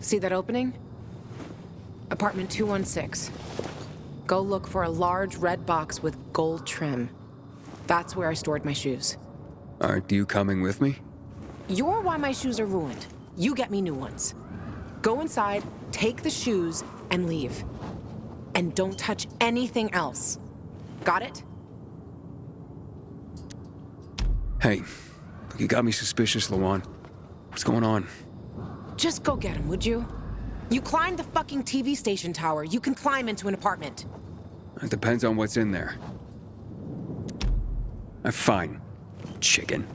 See that opening? Apartment 216. Go look for a large red box with gold trim. That's where I stored my shoes. Aren't you coming with me? You're why my shoes are ruined. You get me new ones. Go inside, take the shoes, and leave. And don't touch anything else. Got it? Hey, you got me suspicious, Lawan. What's going on? Just go get him, would you? You climbed the fucking TV station tower. You can climb into an apartment. It depends on what's in there. Fine, chicken.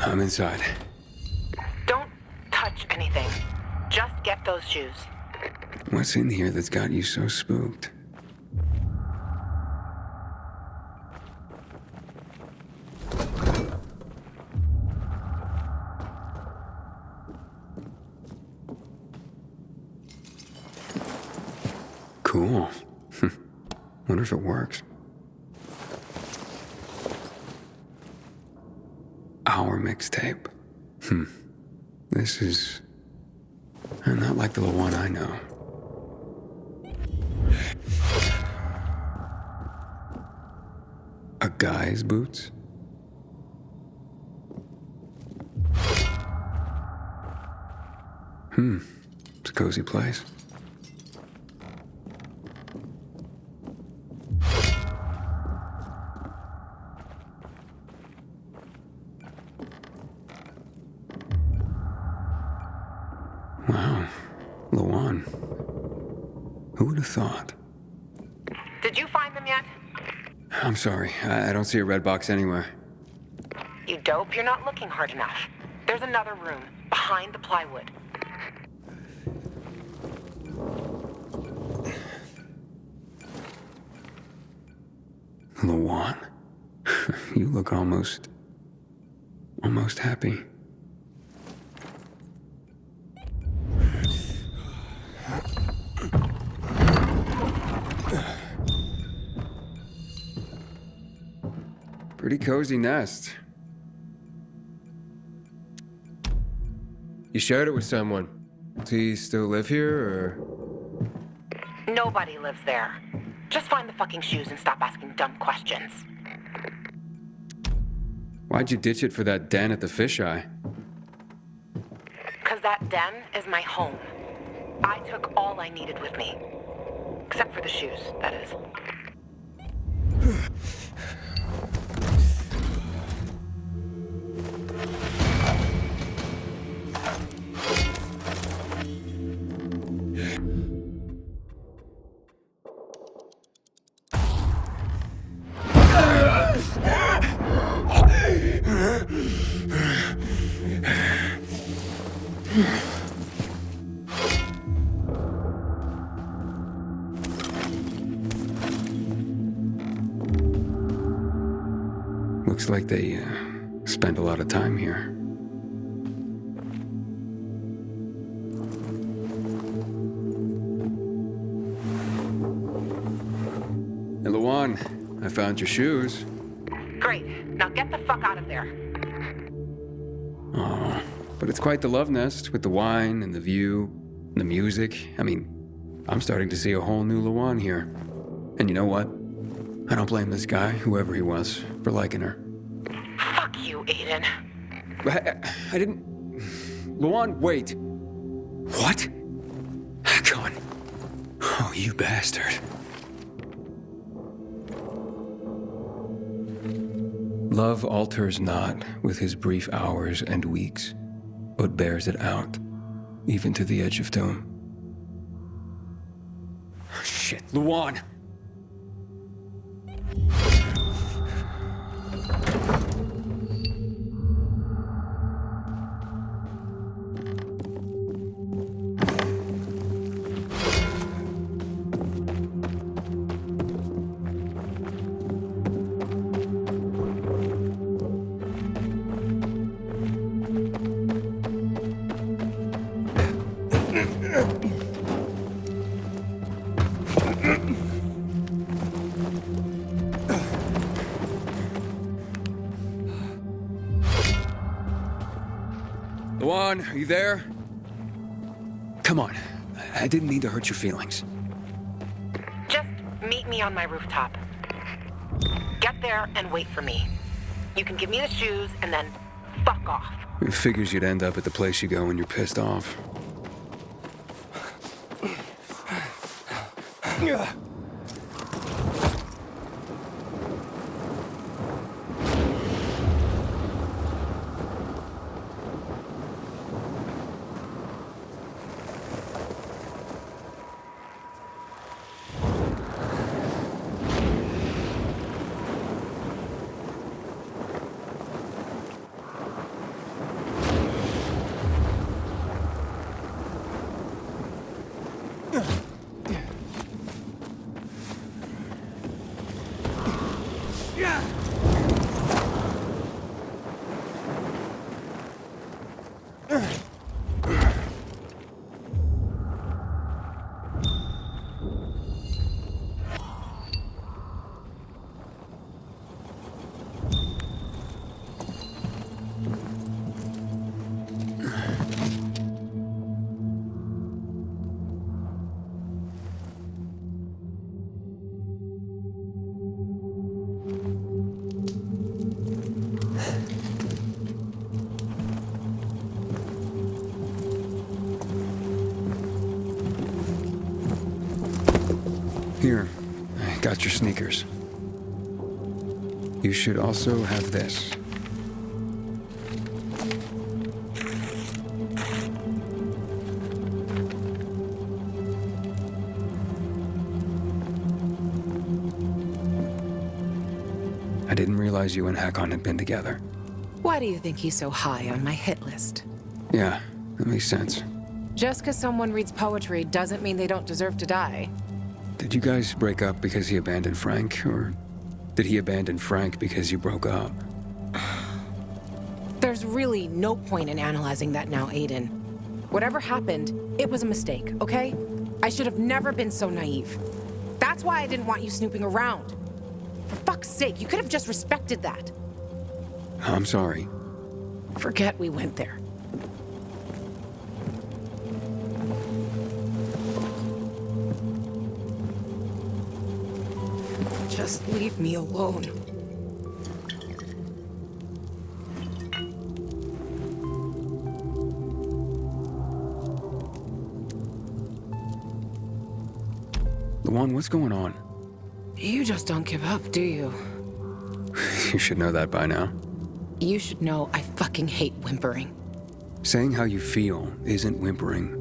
I'm inside. Don't touch anything. Just get those shoes. What's in here that's got you so spooked? Cool. Wonder if it works. Our mixtape. This is not like the one I know. A guy's boots? It's a cozy place. Wow, Lawan. Who would have thought? Did you find them yet? I'm sorry, I don't see a red box anywhere. You dope, you're not looking hard enough. There's another room, behind the plywood. Lawan, you look almost happy. Pretty cozy nest. You shared it with someone. Does he still live here, or? Nobody lives there. Just find the fucking shoes and stop asking dumb questions. Why'd you ditch it for that den at the fisheye? 'Cause that den is my home. I took all I needed with me. Except for the shoes, that is. Looks like they spend a lot of time here. Hey, Lawan, I found your shoes. Great. Now get the fuck out of there. Oh, but it's quite the love nest with the wine and the view and the music. I mean, I'm starting to see a whole new Lawan here. And you know what? I don't blame this guy, whoever he was, for liking her. Fuck you, Aiden. I didn't... Lawan, wait. What? Come on. Oh, you bastard. Love alters not with his brief hours and weeks, but bears it out, even to the edge of doom. Shit, Luan! Luan, are you there? Come on. I didn't mean to hurt your feelings. Just meet me on my rooftop. Get there and wait for me. You can give me the shoes and then fuck off. It figures you'd end up at the place you go when you're pissed off. Here, I got your sneakers. You should also have this. I didn't realize you and Hakon had been together. Why do you think he's so high on my hit list? Yeah, that makes sense. Just because someone reads poetry doesn't mean they don't deserve to die. Did you guys break up because he abandoned Frank, or did he abandon Frank because you broke up? There's really no point in analyzing that now, Aiden. Whatever happened, it was a mistake, okay? I should have never been so naive. That's why I didn't want you snooping around. For fuck's sake, you could have just respected that. I'm sorry. Forget we went there. Just leave me alone. Luan, what's going on? You just don't give up, do you? You should know that by now. You should know I fucking hate whimpering. Saying how you feel isn't whimpering.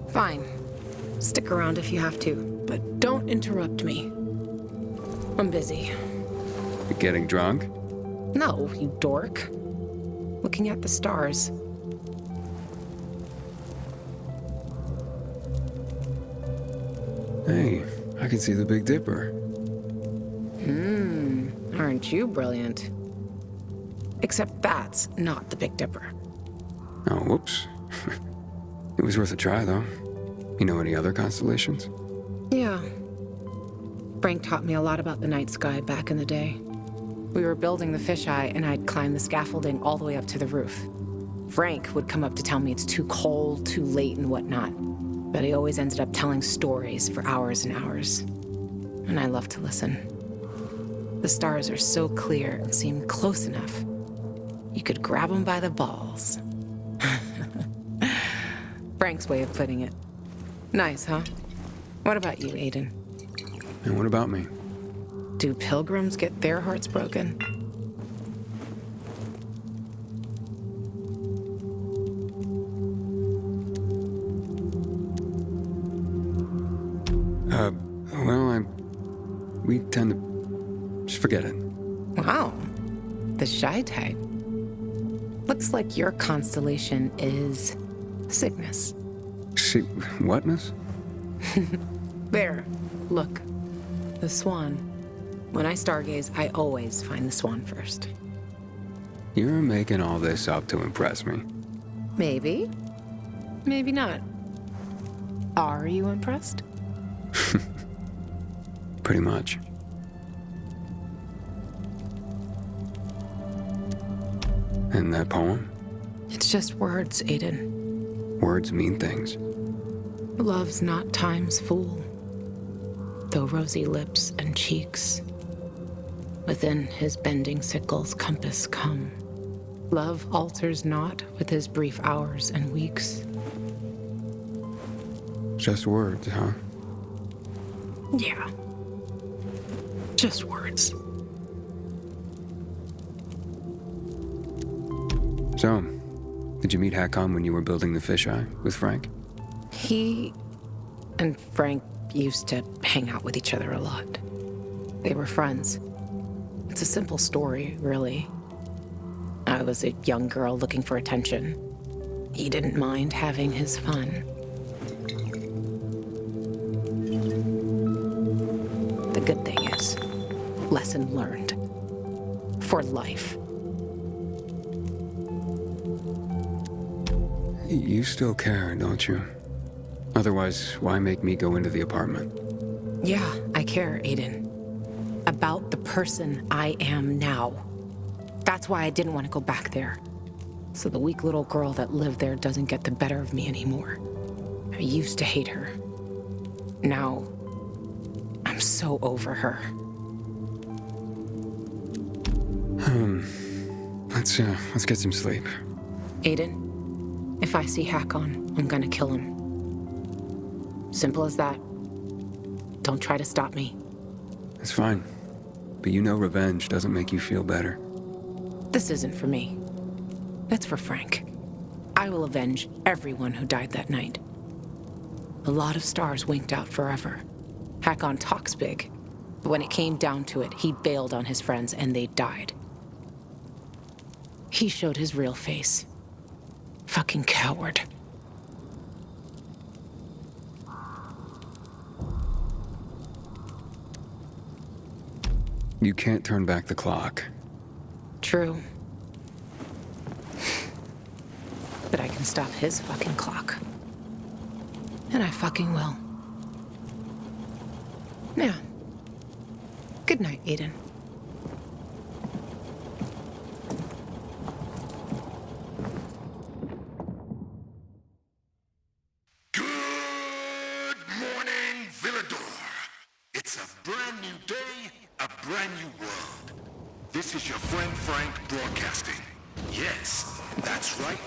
Fine. Stick around if you have to, but don't interrupt me. I'm busy. You're getting drunk? No, you dork. Looking at the stars. Hey, I can see the Big Dipper. Aren't you brilliant? Except that's not the Big Dipper. Oh, whoops. It was worth a try, though. You know any other constellations? Yeah. Frank taught me a lot about the night sky back in the day. We were building the fisheye, and I'd climb the scaffolding all the way up to the roof. Frank would come up to tell me it's too cold, too late, and whatnot. But he always ended up telling stories for hours and hours. And I love to listen. The stars are so clear and seem close enough. You could grab them by the balls. Frank's way of putting it. Nice, huh? What about you, Aiden? And what about me? Do pilgrims get their hearts broken? tend to just forget it. Wow. The shy type. Looks like your constellation is Cygnus. See, whatness? There. Look. The swan. When I stargaze, I always find the swan first. You're making all this up to impress me. Maybe. Maybe not. Are you impressed? Pretty much. And that poem? It's just words, Aiden. Words mean things. Love's not time's fool, though rosy lips and cheeks within his bending sickle's compass come. Love alters not with his brief hours and weeks. Just words, huh? Yeah. Just words. So, did you meet Hakon when you were building the fisheye with Frank? He and Frank used to hang out with each other a lot. They were friends. It's a simple story, really. I was a young girl looking for attention. He didn't mind having his fun. The good thing is, lesson learned. For life. You still care, don't you? Otherwise, why make me go into the apartment? Yeah, I care, Aiden. About the person I am now. That's why I didn't want to go back there. So the weak little girl that lived there doesn't get the better of me anymore. I used to hate her. Now, I'm so over her. Let's get some sleep. Aiden, if I see Hakon, I'm gonna kill him. Simple as that. Don't try to stop me. It's fine. But you know revenge doesn't make you feel better. This isn't for me. That's for Frank. I will avenge everyone who died that night. A lot of stars winked out forever. Hakon talks big, but when it came down to it, he bailed on his friends and they died. He showed his real face. Fucking coward. You can't turn back the clock. True. But I can stop his fucking clock. And I fucking will. Yeah. Good night, Aiden. Good morning, Villador. It's a brand new day, a brand new world. This is your friend Frank broadcasting. Yes, that's right,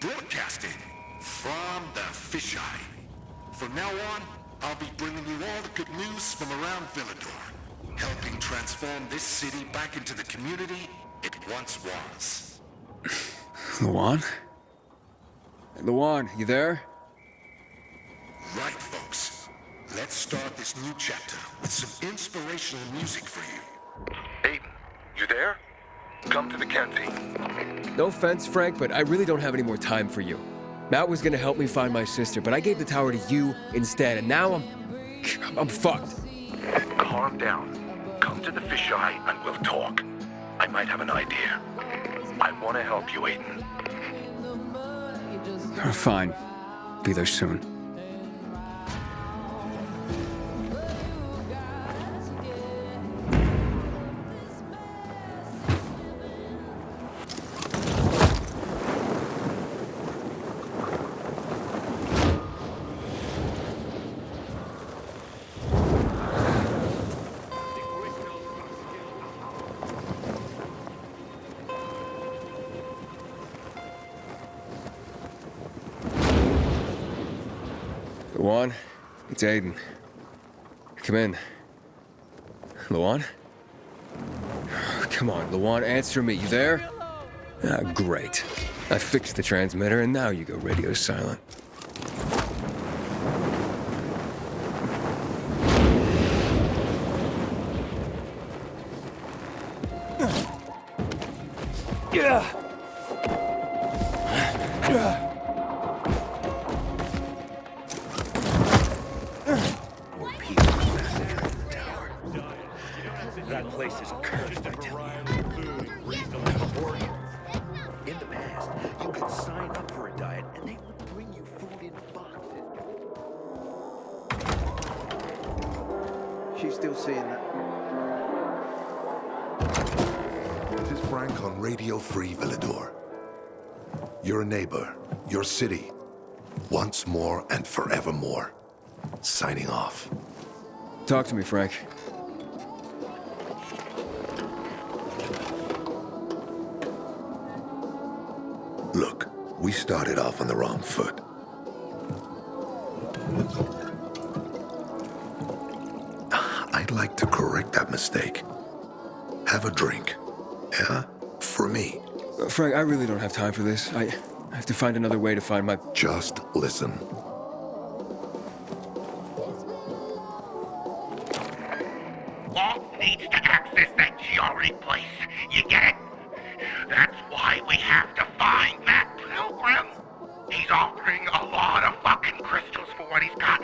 broadcasting from the fisheye. From now on, I'll be bringing you all the good news from around Villador, helping transform this city back into the community it once was. Luan? Luan, you there? Right, folks. Let's start this new chapter with some inspirational music for you. Aiden, you there? Come to the canteen. No offense, Frank, but I really don't have any more time for you. Matt was gonna help me find my sister, but I gave the tower to you instead, and now I'm fucked. Calm down. Come to the fisheye and we'll talk. I might have an idea. I want to help you, Aiden. Fine. Be there soon. Luan, it's Aiden. Come in. Luan? Come on, Luan, answer me. You there? Ah, great. I fixed the transmitter, and now you go radio silent. More people massacred in the tower. That place is cursed, I tell you. In the past, you could sign up for a diet and they would bring you food in boxes. She's still seeing that. This is Frank on Radio Free Villador. You're a neighbor, your city, once more and forevermore. Signing off. Talk to me, Frank. Look, we started off on the wrong foot. I'd like to correct that mistake. Have a drink. Yeah? For me. Frank, I really don't have time for this. I have to find another way to find my... Just listen. Walt needs to access that GRE place. You get it? That's why we have to find that pilgrim. He's offering a lot of fucking crystals for what he's got.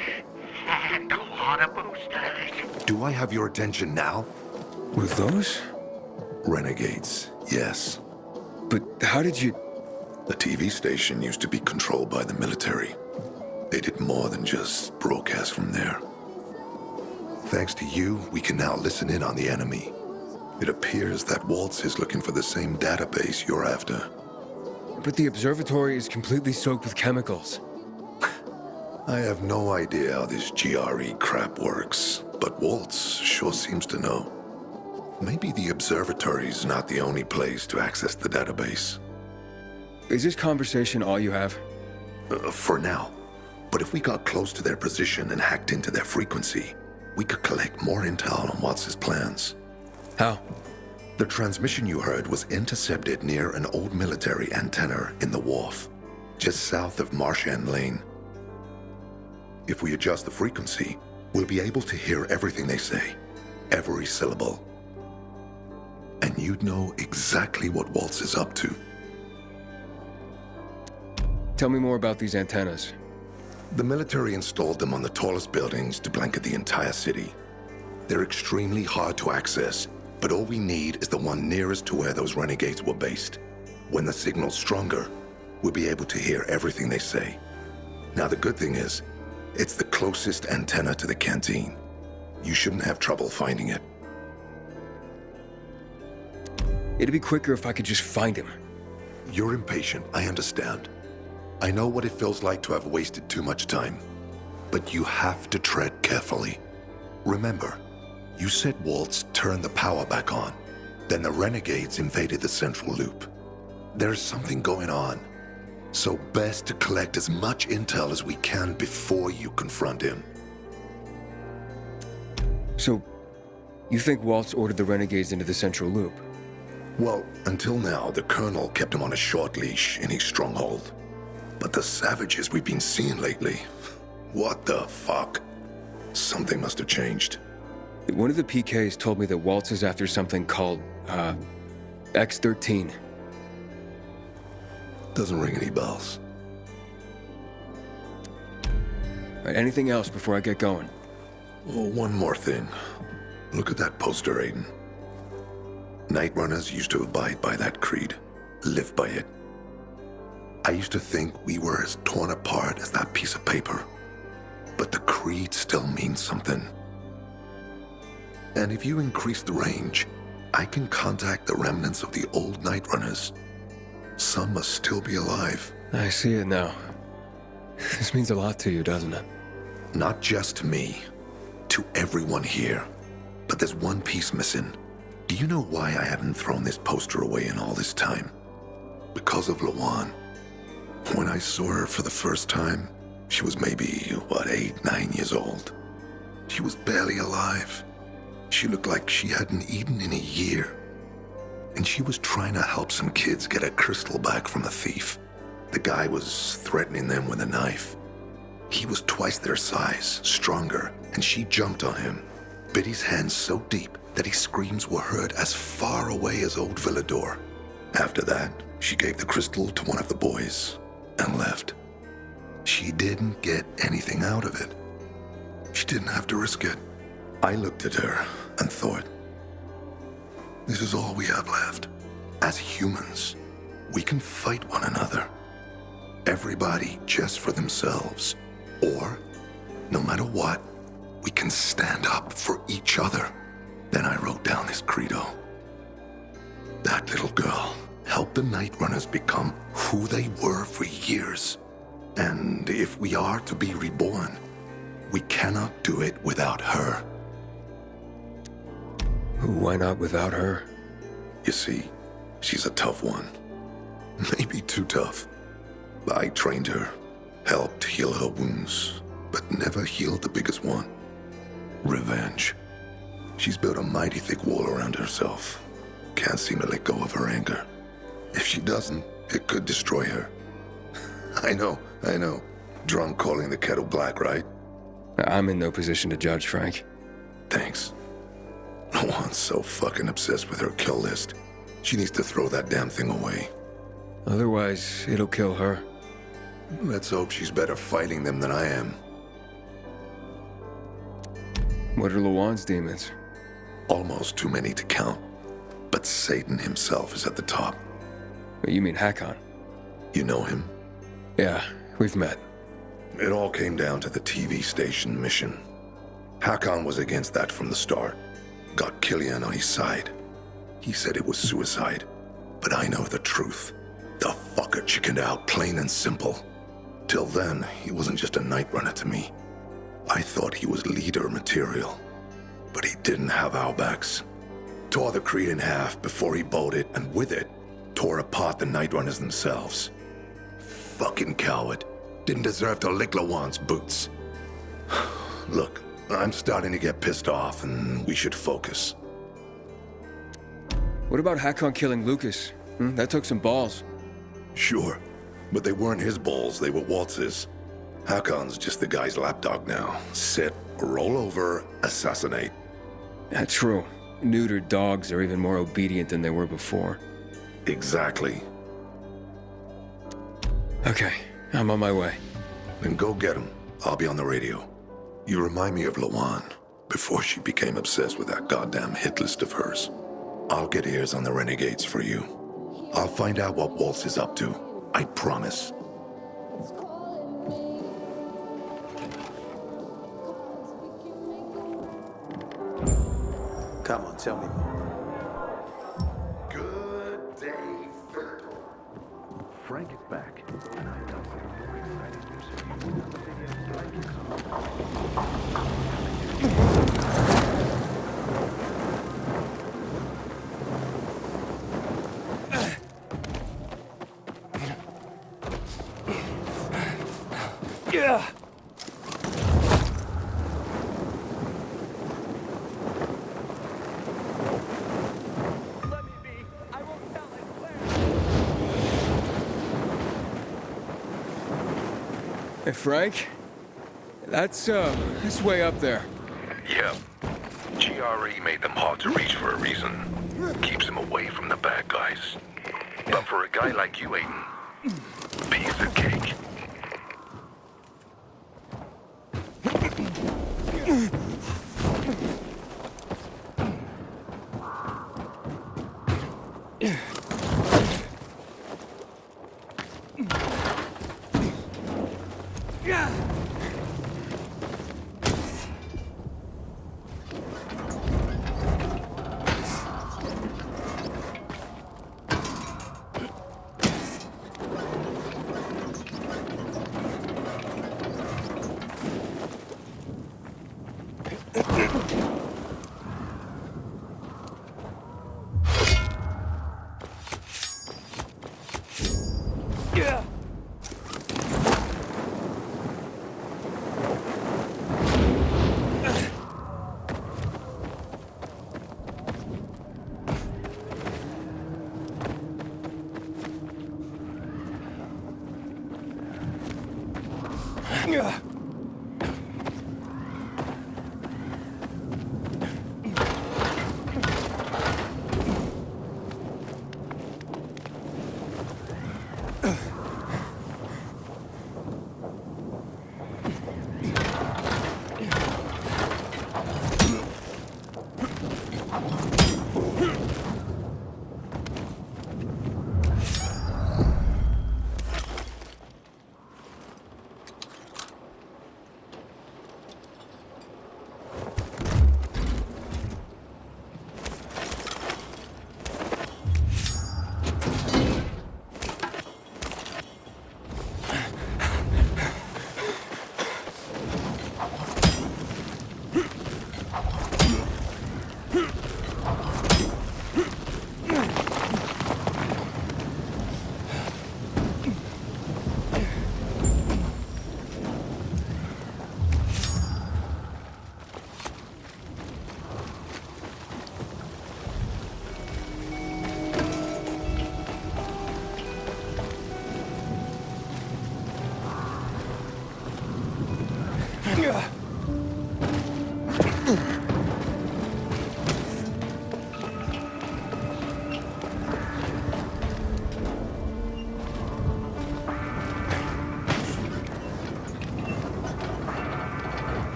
And a lot of boosters. Do I have your attention now? With those? Renegades, yes. But how did you... The TV station used to be controlled by the military. They did more than just broadcast from there. Thanks to you, we can now listen in on the enemy. It appears that Waltz is looking for the same database you're after. But the observatory is completely soaked with chemicals. I have no idea how this GRE crap works, but Waltz sure seems to know. Maybe the observatory's not the only place to access the database. Is this conversation all you have? For now. But if we got close to their position and hacked into their frequency, we could collect more intel on Waltz's plans. How? The transmission you heard was intercepted near an old military antenna in the wharf, just south of Marchand Lane. If we adjust the frequency, we'll be able to hear everything they say, every syllable. And you'd know exactly what Waltz is up to. Tell me more about these antennas. The military installed them on the tallest buildings to blanket the entire city. They're extremely hard to access, but all we need is the one nearest to where those renegades were based. When the signal's stronger, we'll be able to hear everything they say. Now the good thing is, it's the closest antenna to the canteen. You shouldn't have trouble finding it. It'd be quicker if I could just find him. You're impatient, I understand. I know what it feels like to have wasted too much time. But you have to tread carefully. Remember, you said Waltz turned the power back on. Then the renegades invaded the central loop. There's something going on. So best to collect as much intel as we can before you confront him. So, you think Waltz ordered the renegades into the central loop? Well, until now, the Colonel kept him on a short leash in his stronghold. But the savages we've been seeing lately, what the fuck? Something must have changed. One of the PKs told me that Waltz is after something called, X-13. Doesn't ring any bells. All right, anything else before I get going? Oh, one more thing. Look at that poster, Aiden. Night Runners used to abide by that creed, live by it. I used to think we were as torn apart as that piece of paper. But the creed still means something. And if you increase the range, I can contact the remnants of the old Night Runners. Some must still be alive. I see it now. This means a lot to you, doesn't it? Not just to me, to everyone here. But there's one piece missing. Do you know why I hadn't thrown this poster away in all this time? Because of Lawan. When I saw her for the first time, she was maybe, 8, 9 years old. She was barely alive. She looked like she hadn't eaten in a year. And she was trying to help some kids get a crystal back from the thief. The guy was threatening them with a knife. He was twice their size, stronger, and she jumped on him, bit his hand so deep that his screams were heard as far away as old Villador. After that, she gave the crystal to one of the boys and left. She didn't get anything out of it. She didn't have to risk it. I looked at her and thought, this is all we have left. As humans, we can fight one another. Everybody just for themselves. Or, no matter what, we can stand up for each other. Then I wrote down this credo. That little girl helped the Night Runners become who they were for years. And if we are to be reborn, we cannot do it without her. Why not without her? You see, she's a tough one. Maybe too tough. I trained her, helped heal her wounds, but never healed the biggest one. Revenge. She's built a mighty thick wall around herself. Can't seem to let go of her anger. If she doesn't, it could destroy her. I know. Drunk calling the kettle black, right? I'm in no position to judge, Frank. Thanks. Lawan's so fucking obsessed with her kill list. She needs to throw that damn thing away. Otherwise, it'll kill her. Let's hope she's better fighting them than I am. What are Lawan's demons? Almost too many to count. But Satan himself is at the top. You mean Hakon? You know him? Yeah, we've met. It all came down to the TV station mission. Hakon was against that from the start. Got Killian on his side. He said it was suicide. But I know the truth. The fucker chickened out, plain and simple. Till then, he wasn't just a Night Runner to me. I thought he was leader material. But he didn't have our backs. Tore the Creed in half before he bowed it, and with it, tore apart the Night Runners themselves. Fucking coward. Didn't deserve to lick Lawan's boots. Look, I'm starting to get pissed off, and we should focus. What about Hakon killing Lucas? That took some balls. Sure, but they weren't his balls, they were Waltz's. Hakon's just the guy's lapdog now. Sit, roll over, assassinate. That's true. Neutered dogs are even more obedient than they were before. Exactly. Okay, I'm on my way. Then go get him. I'll be on the radio. You remind me of Lawan, before she became obsessed with that goddamn hit list of hers. I'll get ears on the renegades for you. I'll find out what Waltz is up to. I promise. Come on, tell me more. Good day, Philip. Frank is back, and I've got some more exciting news for you. Yeah. Let me be. I won't tell, I swear. Hey, Frank? That's way up there. Yeah. GRE made them hard to reach for a reason. Keeps them away from the bad guys. But for a guy like you, Aiden, piece of cake.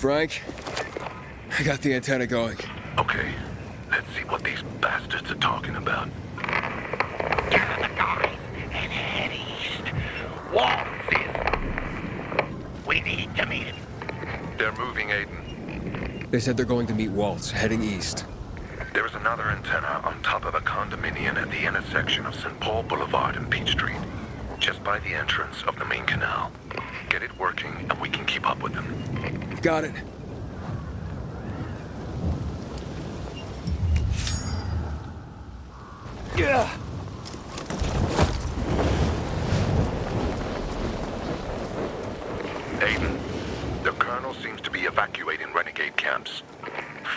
Frank, I got the antenna going. Okay, let's see what these bastards are talking about. Gather the guys and head east. Waltz is... We need to meet him. They're moving, Aiden. They said they're going to meet Waltz, heading east. There is another antenna on top of a condominium at the intersection of St. Paul Boulevard and Peachtree, just by the entrance of the main canal. Get it working, and we can keep up with them. Got it. Yeah. Aiden, the colonel seems to be evacuating renegade camps.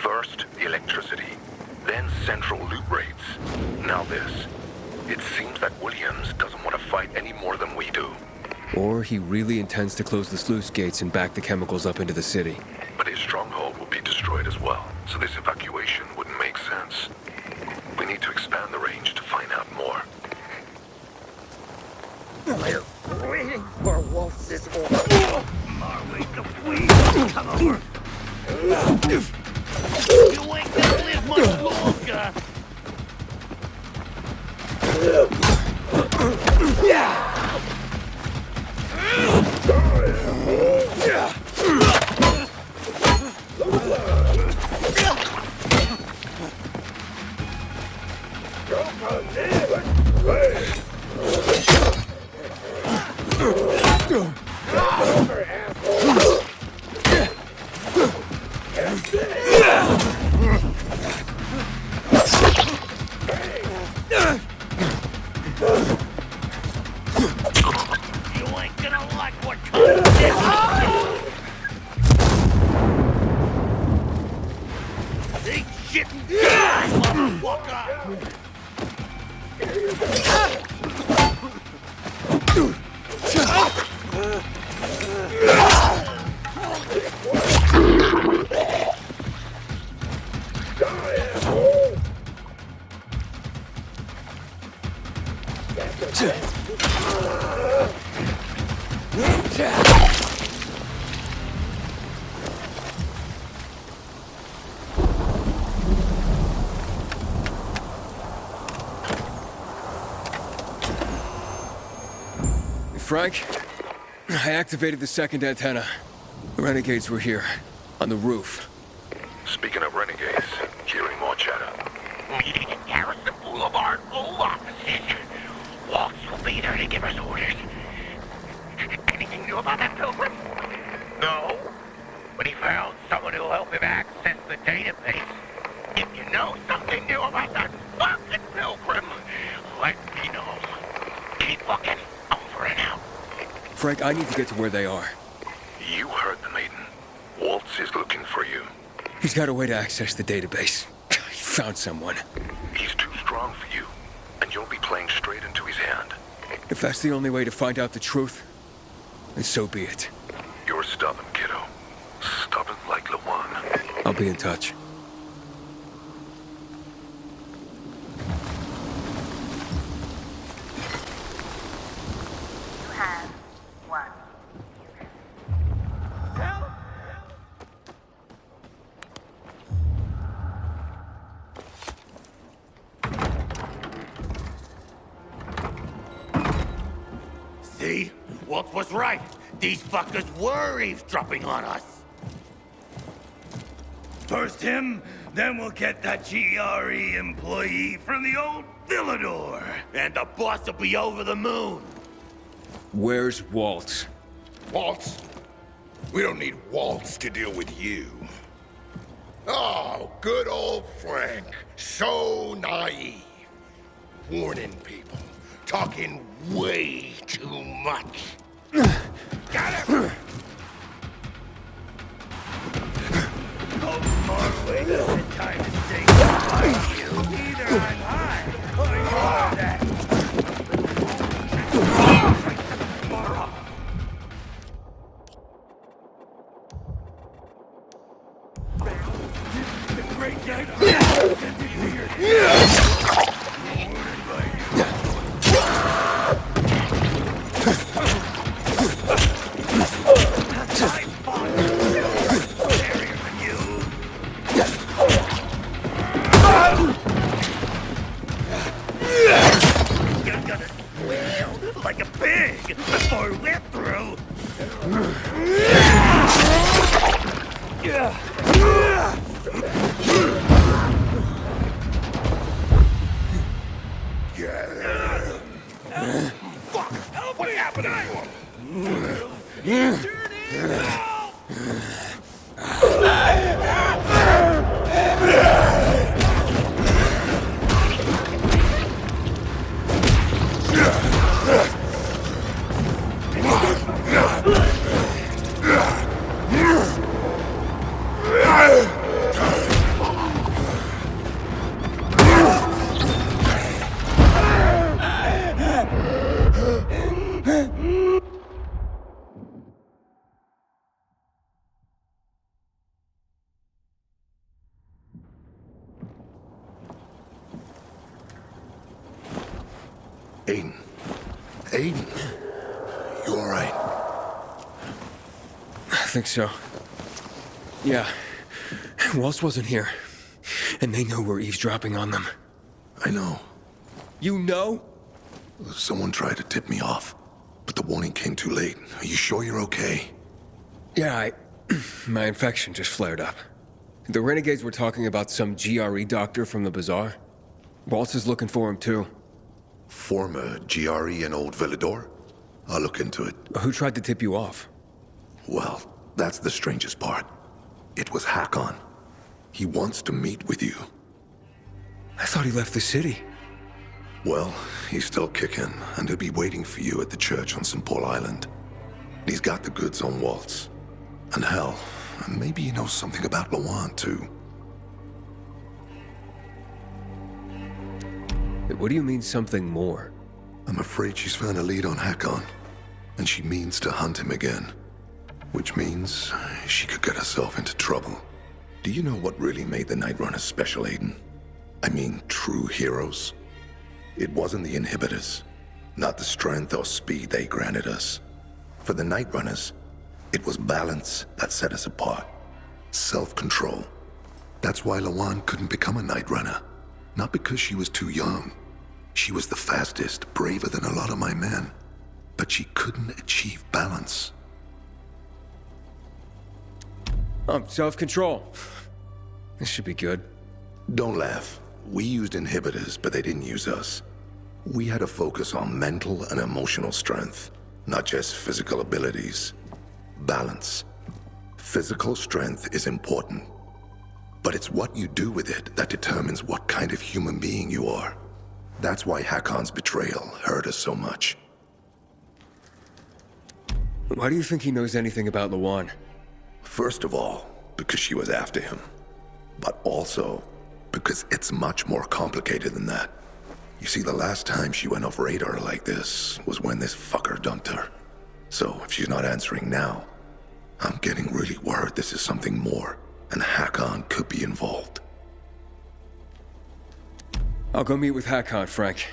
First, the electricity, then central loot rates. Now this. It seems that Williams doesn't want to fight any more than we do. Or he really intends to close the sluice gates and back the chemicals up into the city. But his stronghold will be destroyed as well, so this evacuation wouldn't make sense. We need to expand the range to find out more. We're waiting for Waltz's order. Marley, the please come over. You ain't gonna live much longer. You ain't gonna like what comes next. Eat shit and die, motherfucker! Frank, I activated the second antenna. The renegades were here, on the roof. Speaking of renegades, hearing more chatter. Meeting at Garrison Boulevard, old offices. Waltz will be there to give us orders. Anything new about that pilgrim? No. But he found someone who'll help him access the database. If you know something new about that fucking pilgrim, let me know. Keep looking. Over and out. Frank, I need to get to where they are. You heard the maiden. Waltz is looking for you. He's got a way to access the database. He found someone. He's too strong for you, and you'll be playing straight into his hand. If that's the only way to find out the truth, then so be it. You're stubborn, kiddo. Stubborn like Lawan. I'll be in touch. You have one. Help! See? Walt was right. These fuckers were eavesdropping on us. First him, then we'll get that GRE employee from the old Villador. And the boss will be over the moon. Where's Waltz? Waltz? We don't need Waltz to deal with you. Oh, good old Frank. So naive. Warning people. Talking way too much. Got him! Oh, Marley, the time to say goodbye to you. Either I'm high or you're dead. The great night. squeal like a pig before we're through. Fuck! What happened to him? Aiden. Aiden. You alright? I think so. Yeah. Waltz wasn't here. And they know we're eavesdropping on them. I know. You know? Someone tried to tip me off, but the warning came too late. Are you sure you're okay? Yeah, my infection just flared up. The renegades were talking about some GRE doctor from the bazaar. Waltz is looking for him too. Former GRE in Old Villador? I'll look into it. Who tried to tip you off? Well, that's the strangest part. It was Hakon. He wants to meet with you. I thought he left the city. Well, he's still kicking, and he'll be waiting for you at the church on St. Paul Island. He's got the goods on Waltz. And hell, maybe he knows something about Lawan, too. What do you mean something more? I'm afraid she's found a lead on Hakon, and she means to hunt him again. Which means she could get herself into trouble. Do you know what really made the Night Runners special, Aiden? I mean, true heroes? It wasn't the inhibitors, not the strength or speed they granted us. For the Night Runners, it was balance that set us apart. Self-control. That's why Lawan couldn't become a Night Runner. Not because she was too young. She was the fastest, braver than a lot of my men. But she couldn't achieve balance. Self-control. This should be good. Don't laugh. We used inhibitors, but they didn't use us. We had to focus on mental and emotional strength, not just physical abilities. Balance. Physical strength is important, but it's what you do with it that determines what kind of human being you are. That's why Hakon's betrayal hurt us so much. Why do you think he knows anything about Lawan? First of all, because she was after him. But also, because it's much more complicated than that. You see, the last time she went off radar like this was when this fucker dumped her. So, if she's not answering now, I'm getting really worried this is something more, and Hakon could be involved. I'll go meet with Hakon, Frank.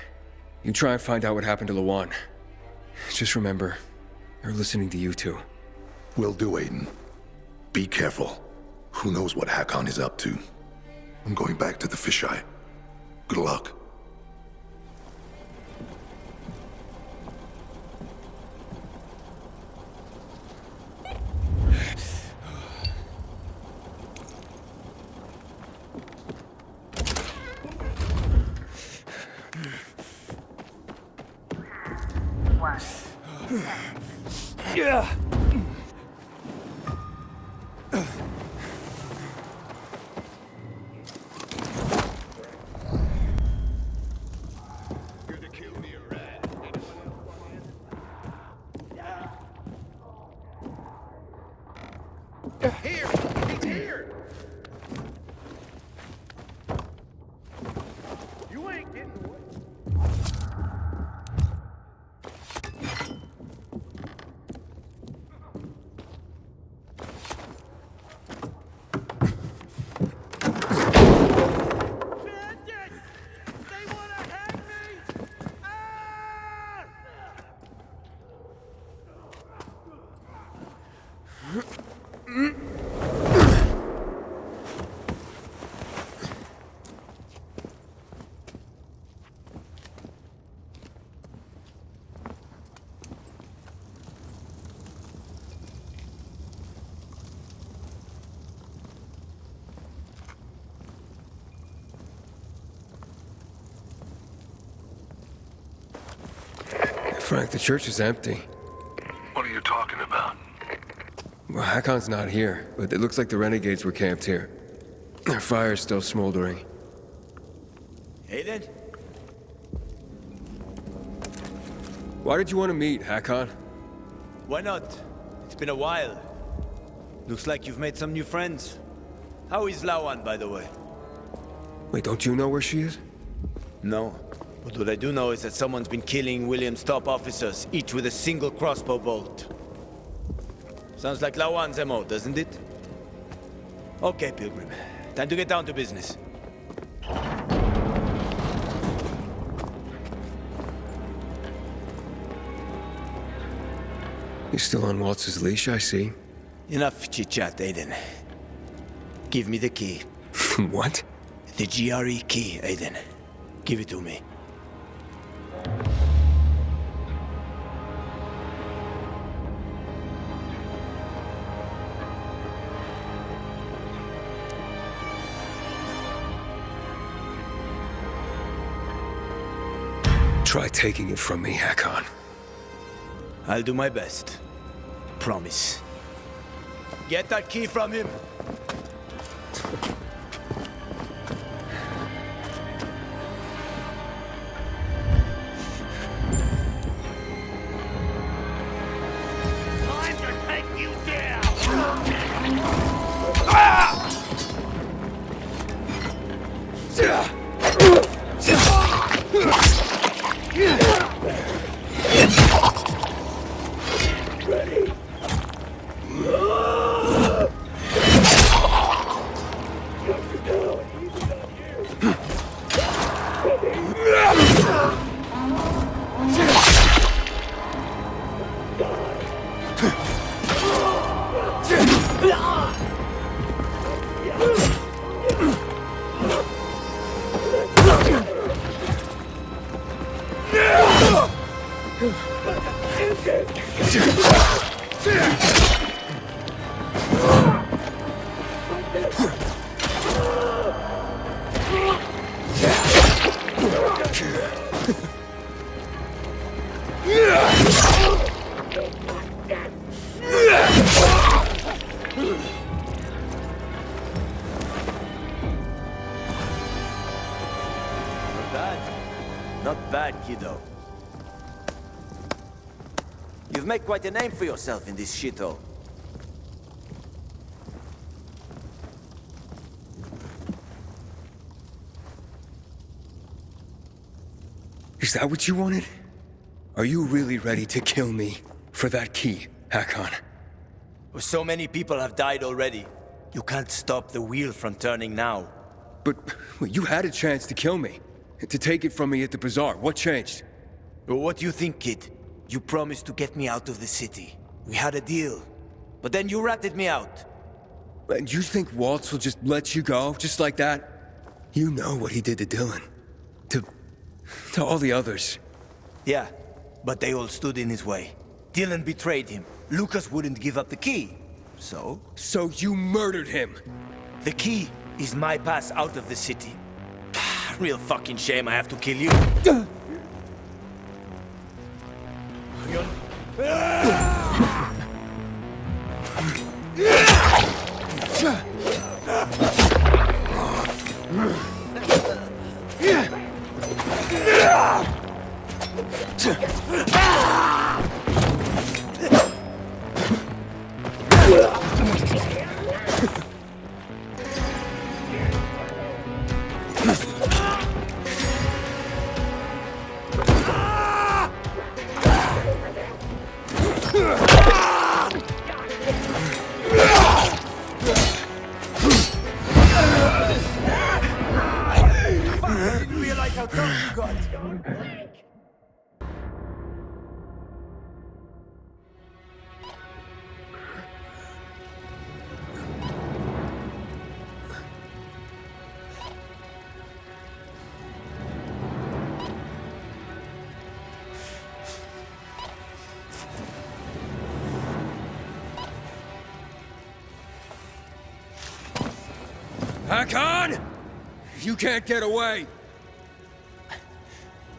You try and find out what happened to Lawan. Just remember, they're listening to you two. Will do, Aiden. Be careful. Who knows what Hakon is up to? I'm going back to the fisheye. Good luck. Yeah. Here! He's here! You ain't getting away. Bandits! They wanna hang me! Ah! Frank, the church is empty. What are you talking about? Well, Hakon's not here, but it looks like the renegades were camped here. Their fire's still smoldering. Aiden? Why did you want to meet, Hakon? Why not? It's been a while. Looks like you've made some new friends. How is Lawan, by the way? Wait, don't you know where she is? No. But what I do know is that someone's been killing William's top officers, each with a single crossbow bolt. Sounds like Lawan's MO, doesn't it? Okay, Pilgrim. Time to get down to business. You're still on Waltz's leash, I see. Enough chit-chat, Aiden. Give me the key. What? The GRE key, Aiden. Give it to me. Try taking it from me, Hakon. I'll do my best. Promise. Get that key from him! Time to take you down! Not bad, kiddo. You've made quite a name for yourself in this shithole. Is that what you wanted? Are you really ready to kill me for that key, Hakon? Well, so many people have died already. You can't stop the wheel from turning now. But well, you had a chance to kill me. To take it from me at the bazaar. What changed? Well, what do you think, kid? You promised to get me out of the city. We had a deal. But then you ratted me out. And you think Waltz will just let you go, just like that? You know what he did to Dylan. To all the others. Yeah, but they all stood in his way. Dylan betrayed him. Lucas wouldn't give up the key. So? So you murdered him! The key is my pass out of the city. Real fucking shame I have to kill you. I didn't realize how tough you got. Hakon! You can't get away!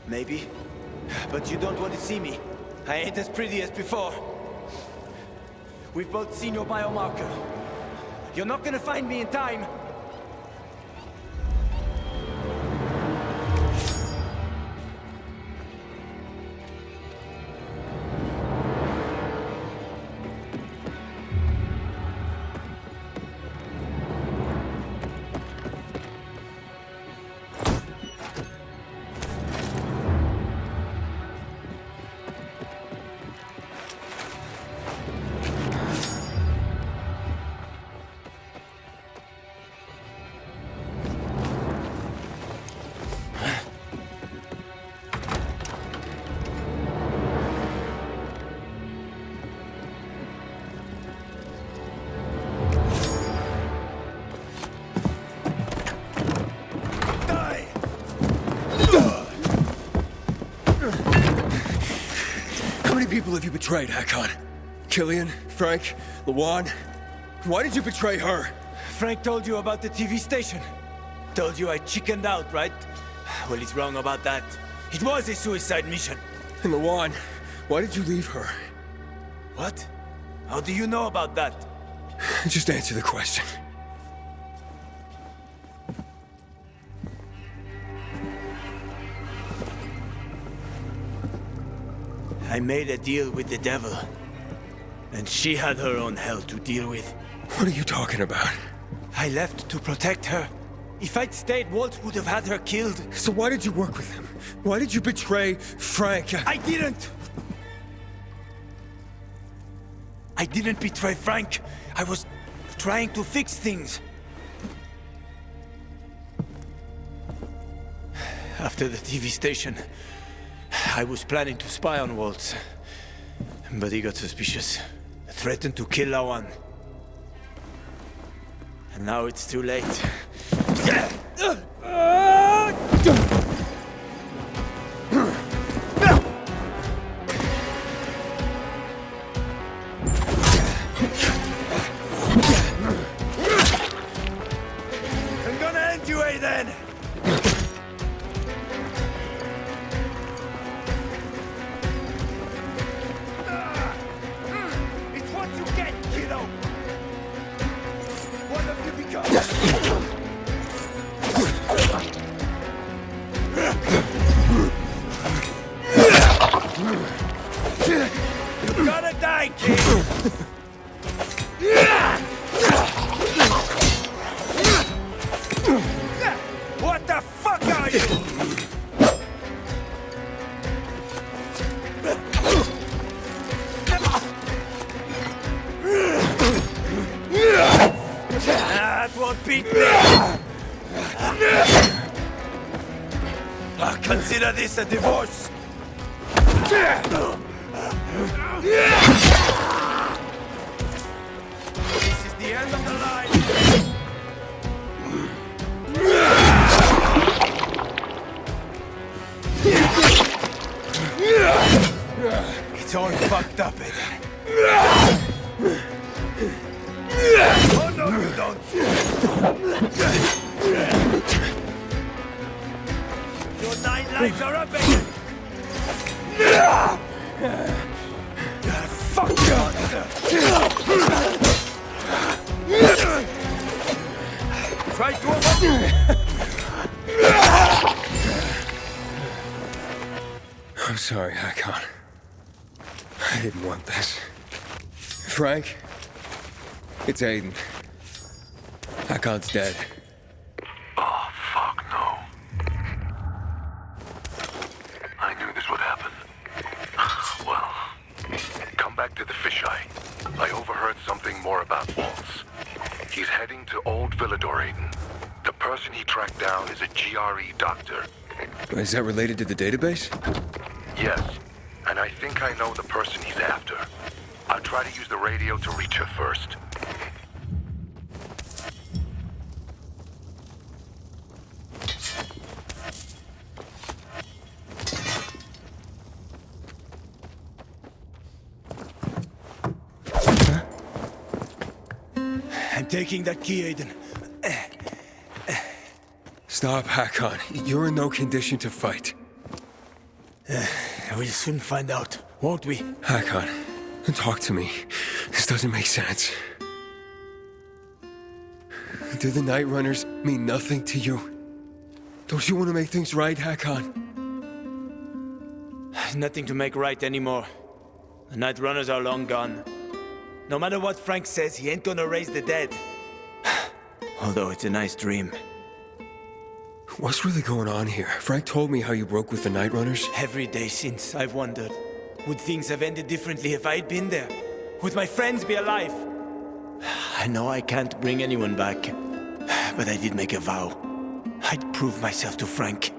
Maybe, but you don't want to see me. I ain't as pretty as before. We've both seen your biomarker. You're not gonna find me in time. People have you betrayed, Hakon? Killian, Frank, Lawan? Why did you betray her? Frank told you about the TV station. Told you I chickened out, right? Well, he's wrong about that. It was a suicide mission. And Lawan, why did you leave her? What? How do you know about that? Just answer the question. I made a deal with the devil. And she had her own hell to deal with. What are you talking about? I left to protect her. If I'd stayed, Walt would have had her killed. So why did you work with him? Why did you betray Frank? I didn't! I didn't betray Frank. I was trying to fix things. After the TV station, I was planning to spy on Waltz. But he got suspicious. Threatened to kill Lawan. And now it's too late. I'm gonna end you, Aiden! It's what you get, kiddo! What have you become? You're gonna die, kid! What the fuck are you? That won't beat me! I'll consider this a divorce! This is the end of the line! It's all fucked up, Aiden. Oh no, you don't! Your 9 lives are up, Aiden! Fuck you, monster! Try to avoid. I'm sorry, Hakon. I didn't want this. Frank? It's Aiden. Hakon's dead. Oh, fuck no. I knew this would happen. Well, come back to the fisheye. I overheard something more about Waltz. He's heading to Old Villador, Aiden. The person he tracked down is a GRE doctor. Is that related to the database? Yes, and I think I know the person he's after. I'll try to use the radio to reach her first. I'm taking that key, Aiden. Stop, Hakon. You're in no condition to fight. We'll soon find out. won't we? Hakon, talk to me. This doesn't make sense. Do the Night Runners mean nothing to you? Don't you want to make things right, Hakon? Nothing to make right anymore. The Night Runners are long gone. No matter what Frank says, he ain't gonna raise the dead. Although it's a nice dream. What's really going on here? Frank told me how you broke with the Night Runners. Every day since, I've wondered, would things have ended differently if I'd been there? Would my friends be alive? I know I can't bring anyone back, but I did make a vow. I'd prove myself to Frank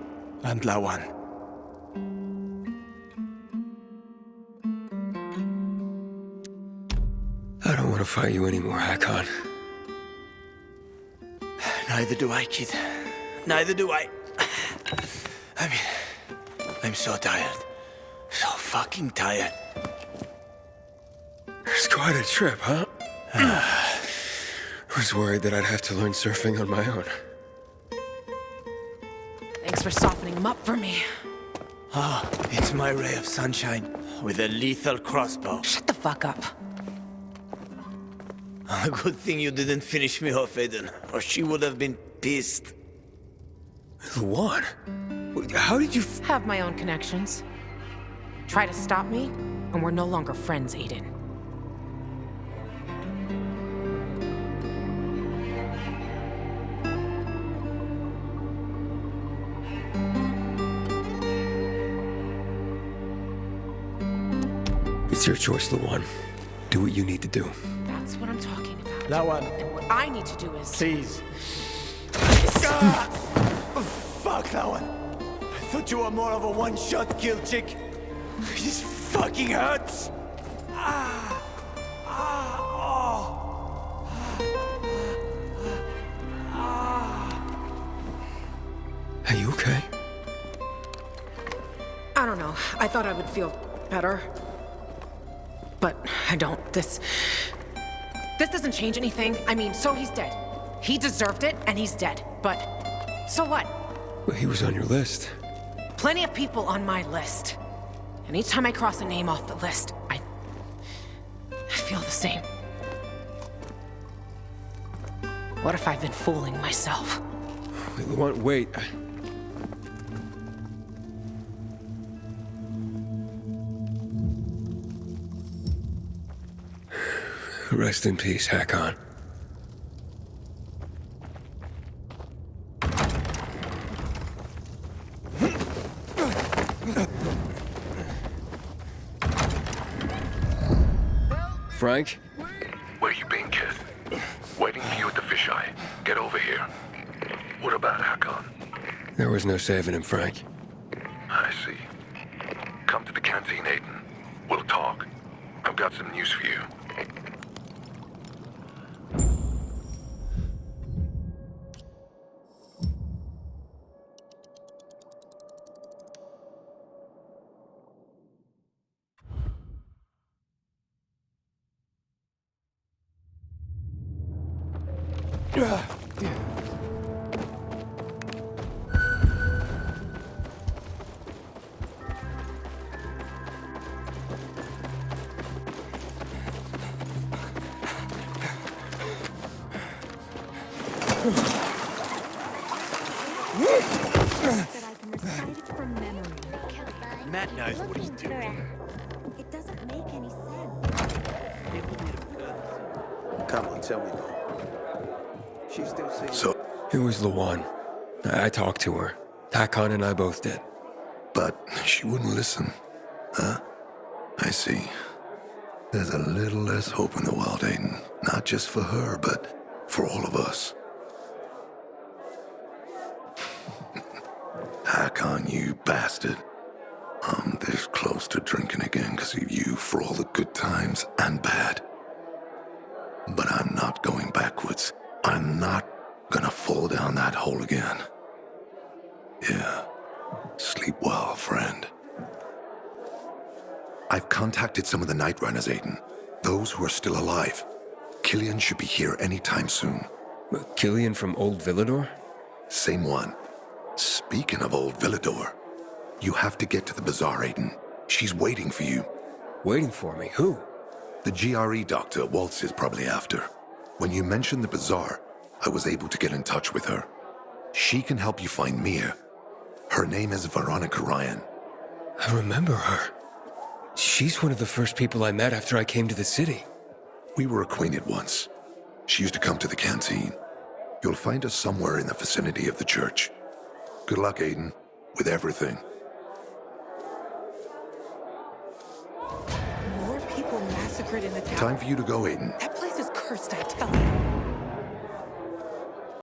and Lawan. I don't want to fight you anymore, Hakon. Neither do I, kid. Neither do I. I mean, I'm so tired. So fucking tired. It's quite a trip, huh? I was worried that I'd have to learn surfing on my own. Thanks for softening him up for me. Ah, it's my ray of sunshine with a lethal crossbow. Shut the fuck up. A good thing you didn't finish me off, Aiden, or she would have been pissed. Luan? How did you Have my own connections. Try to stop me, and we're no longer friends, Aiden. It's your choice, Luan. Do what you need to do. That's what I'm talking about. Lawan, And what I need to do is... please. Fuck, Lawan. I thought you were more of a one-shot kill chick. This fucking hurts. Are you okay? I don't know. I thought I would feel better. But I don't. This doesn't change anything. I mean, so he's dead. He deserved it, and he's dead. But so what? Well, he was on your list. Plenty of people on my list. And each time I cross a name off the list, I feel the same. What if I've been fooling myself? Wait, Luan, wait. Rest in peace, Hakon. Frank? Where you been, kid? Waiting for you at the fisheye. Get over here. What about Hakon? There was no saving him, Frank. I see. Come to the canteen, Aiden. We'll talk. I've got some news for you. That I can recite it from memory. Matt knows what he's doing. It doesn't make any sense. Come on, tell me though. She's still saying. So, It was Luan. I talked to her. Hakon and I both did. but she wouldn't listen. Huh? I see. There's a little less hope in the world, Aiden. Not just for her, but for all of us. Hakon, you bastard. I'm this close to drinking again because of you for all the good times and bad. But I'm not going backwards. I'm not gonna fall down that hole again. Yeah. Sleep well, friend. I've contacted some of the Night Runners, Aiden. Those who are still alive. Killian should be here anytime soon. Killian from Old Villador? Same one. Speaking of Old Villador, you have to get to the bazaar, Aiden. She's waiting for you. waiting for me. Who? The GRE doctor Waltz is probably after. When you mentioned the bazaar, I was able to get in touch with her. She can help you find Mia. Her name is Veronica Ryan. I remember her. She's one of the first people I met after I came to the city. We were acquainted once. She used to come to the canteen. You'll find us somewhere in the vicinity of the church. Good luck, Aiden, with everything. More people massacred in the town. Time for you to go, Aiden. That place is cursed, I tell you.